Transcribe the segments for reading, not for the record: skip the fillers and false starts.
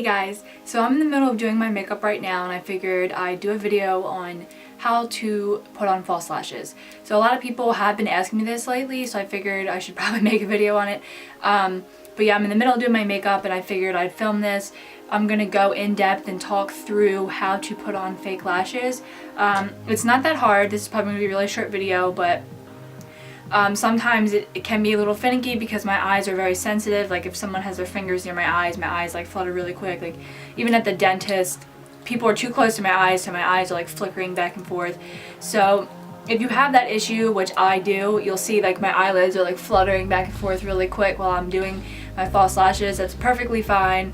guys, so I'm in the middle of doing my makeup right now and I figured I'd do a video on how to put on false lashes. So a lot of people have been asking me this lately, so I figured I should probably make a video on it. But yeah, I'm in the middle of doing my makeup and I figured I'd film this. I'm gonna go in depth and talk through how to put on fake lashes. It's not that hard. This is probably gonna be a really short video, but sometimes it can be a little finicky because my eyes are very sensitive. Like if someone has their fingers near my eyes like flutter really quick. Like even at the dentist, people are too close to my eyes, so my eyes are like flickering back and forth. So if you have that issue, which I do, you'll see like my eyelids are like fluttering back and forth really quick while I'm doing my false lashes. That's perfectly fine.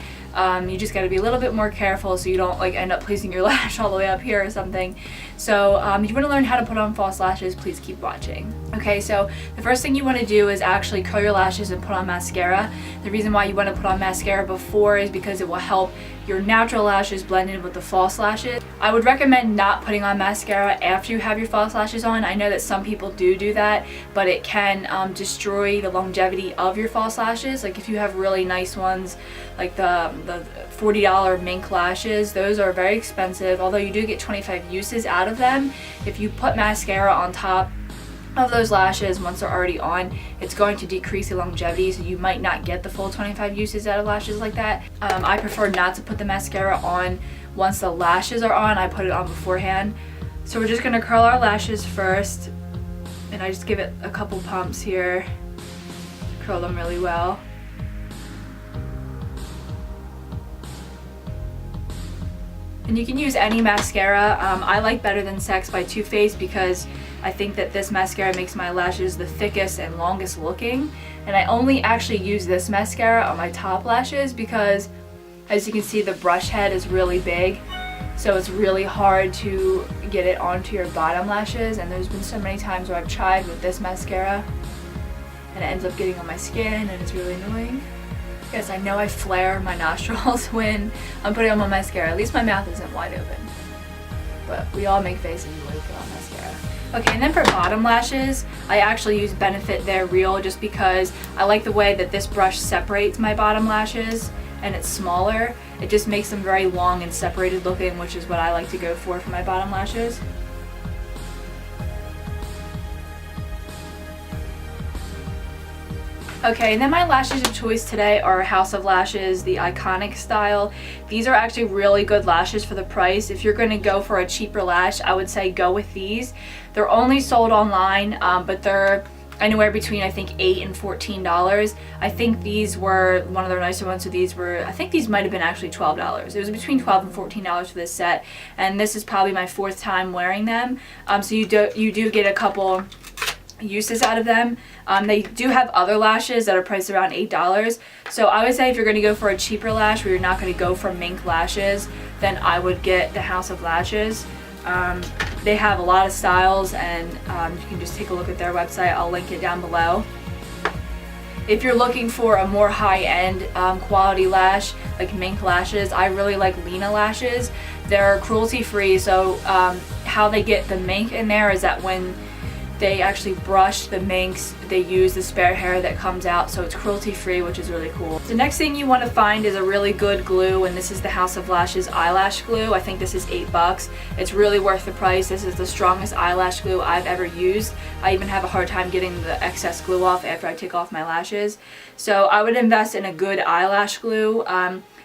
You just got to be a little bit more careful so you don't like end up placing your lash all the way up here or something. So if you want to learn how to put on false lashes, please keep watching. Okay, so the first thing you want to do is actually curl your lashes and put on mascara. The reason why you want to put on mascara before is because it will help your natural lashes blend in with the false lashes. I would recommend not putting on mascara after you have your false lashes on. I know that some people do that, but it can destroy the longevity of your false lashes. Like if you have really nice ones, like the $40 mink lashes, those are very expensive, although you do get 25 uses out of them. If you put mascara on top of those lashes once they're already on, it's going to decrease the longevity, so you might not get the full 25 uses out of lashes like that. I prefer not to put the mascara on once the lashes are on. I put it on beforehand. So we're just going to curl our lashes first, and I just give it a couple pumps here, curl them really well. And you can use any mascara. I like Better Than Sex by Too Faced because I think that this mascara makes my lashes the thickest and longest looking. And I only actually use this mascara on my top lashes because, as you can see, the brush head is really big. So it's really hard to get it onto your bottom lashes. And there's been so many times where I've tried with this mascara and it ends up getting on my skin and it's really annoying. Yes, I know I flare my nostrils when I'm putting on my mascara. At least my mouth isn't wide open. But we all make faces when we put on mascara. Okay, and then for bottom lashes, I actually use Benefit They're Real just because I like the way that this brush separates my bottom lashes and it's smaller. It just makes them very long and separated looking, which is what I like to go for my bottom lashes. Okay, and then my lashes of choice today are House of Lashes, the Iconic style. These are actually really good lashes for the price. If you're going to go for a cheaper lash, I would say go with these. They're only sold online, but they're anywhere between I think $8 and $14. I think these were one of their nicer ones, so these were, I think these might have been actually $12. It was between $12 and $14 for this set, and this is probably my 4th time wearing them. So you do get a couple uses out of them. They do have other lashes that are priced around $8. So I would say if you're going to go for a cheaper lash where you're not going to go for mink lashes, then I would get the House of Lashes. They have a lot of styles, and you can just take a look at their website. I'll link it down below. If you're looking for a more high-end quality lash, like mink lashes, I really like Lena Lashes. They're cruelty-free, so how they get the mink in there is that when they actually brush the minks, they use the spare hair that comes out, so it's cruelty-free, which is really cool. The next thing you want to find is a really good glue, and this is the House of Lashes eyelash glue. I think this is $8. It's really worth the price. This is the strongest eyelash glue I've ever used. I even have a hard time getting the excess glue off after I take off my lashes. So I would invest in a good eyelash glue.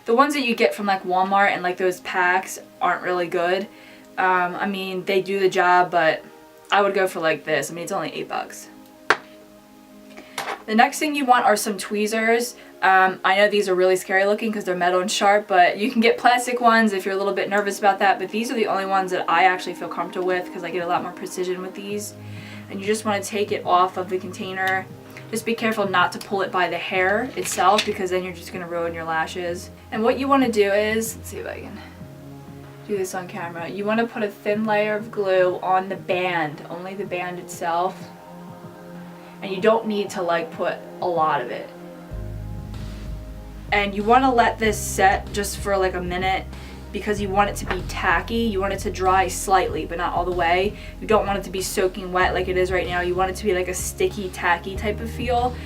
The ones that you get from like Walmart and like those packs aren't really good. I mean, they do the job, but I would go for like this. I mean, it's only $8. The next thing you want are some tweezers. I know these are really scary looking because they're metal and sharp, but you can get plastic ones if you're a little bit nervous about that. But these are the only ones that I actually feel comfortable with because I get a lot more precision with these. And you just want to take it off of the container. Just be careful not to pull it by the hair itself because then you're just going to ruin your lashes. And what you want to do is, let's see if I can do this on camera. You want to put a thin layer of glue on the band, only the band itself. And you don't need to like put a lot of it. And you want to let this set just for like a minute because you want it to be tacky. You want it to dry slightly, but not all the way. You don't want it to be soaking wet like it is right now. You want it to be like a sticky, tacky type of feel.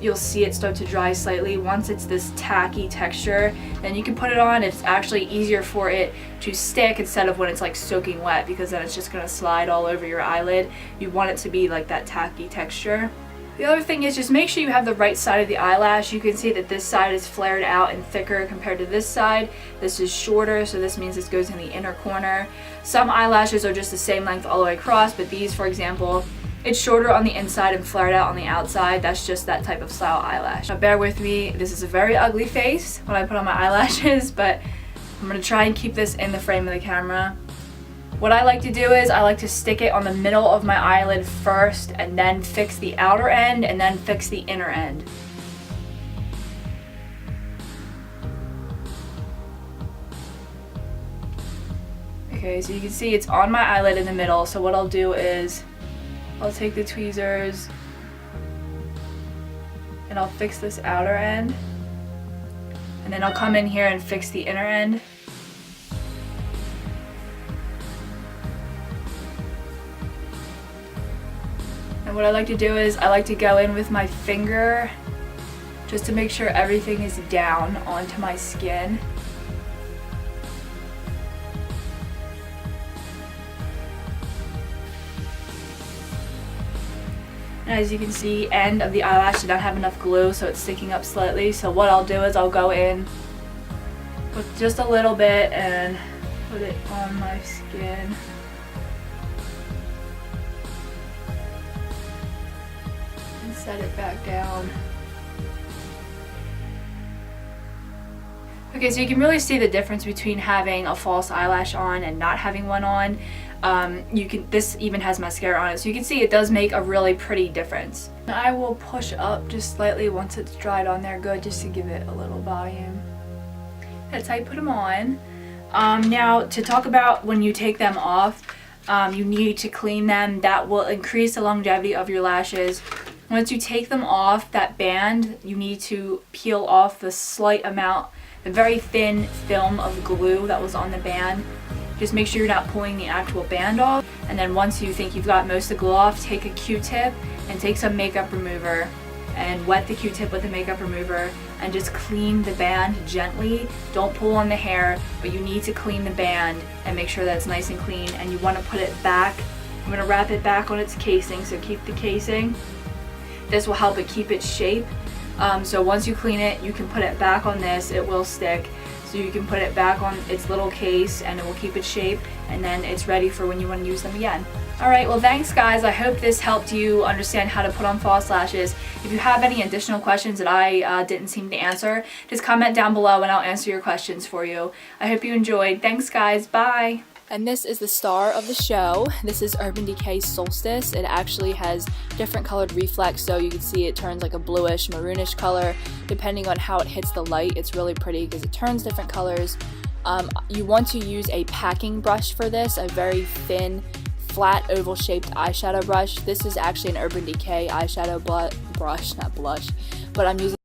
you'll see it start to dry slightly. Once it's this tacky texture, then you can put it on. It's actually easier for it to stick instead of when it's like soaking wet, because then it's just gonna slide all over your eyelid. You want it to be like that tacky texture. The other thing is just make sure you have the right side of the eyelash. You can see that this side is flared out and thicker compared to this side. This is shorter, so this means this goes in the inner corner. Some eyelashes are just the same length all the way across, but these, for example, it's shorter on the inside and flared out on the outside. That's just that type of style eyelash. Now bear with me, this is a very ugly face when I put on my eyelashes, but I'm gonna try and keep this in the frame of the camera. What I like to do is I like to stick it on the middle of my eyelid first, and then fix the outer end, and then fix the inner end. Okay, so you can see it's on my eyelid in the middle, so what I'll do is I'll take the tweezers and I'll fix this outer end, and then I'll come in here and fix the inner end. And what I like to do is I like to go in with my finger just to make sure everything is down onto my skin. And as you can see, end of the eyelash did not have enough glue, so it's sticking up slightly. So what I'll do is I'll go in with just a little bit and put it on my skin. Set it back down. Okay, so you can really see the difference between having a false eyelash on and not having one on. This even has mascara on it, so you can see it does make a really pretty difference. I will push up just slightly once it's dried on there good, just to give it a little volume. That's how you put them on. Now to talk about when you take them off, you need to clean them. That will increase the longevity of your lashes. Once you take them off, that band, you need to peel off the slight amount, the very thin film of glue that was on the band. Just make sure you're not pulling the actual band off. And then once you think you've got most of the glue off, take a Q-tip and take some makeup remover and wet the Q-tip with the makeup remover and just clean the band gently. Don't pull on the hair, but you need to clean the band and make sure that it's nice and clean. And you want to put it back. I'm going to wrap it back on its casing, so keep the casing. This will help it keep its shape. So once you clean it, you can put it back on this. It will stick. So you can put it back on its little case and it will keep its shape, and then it's ready for when you want to use them again. Alright, well thanks guys. I hope this helped you understand how to put on false lashes. If you have any additional questions that I didn't seem to answer, just comment down below and I'll answer your questions for you. I hope you enjoyed. Thanks guys. Bye. And this is the star of the show. This is Urban Decay Solstice. It actually has different colored reflex, so you can see it turns like a bluish, maroonish color. Depending on how it hits the light, it's really pretty because it turns different colors. You want to use a packing brush for this, a very thin, flat, oval-shaped eyeshadow brush. This is actually an Urban Decay eyeshadow brush, not blush, but I'm using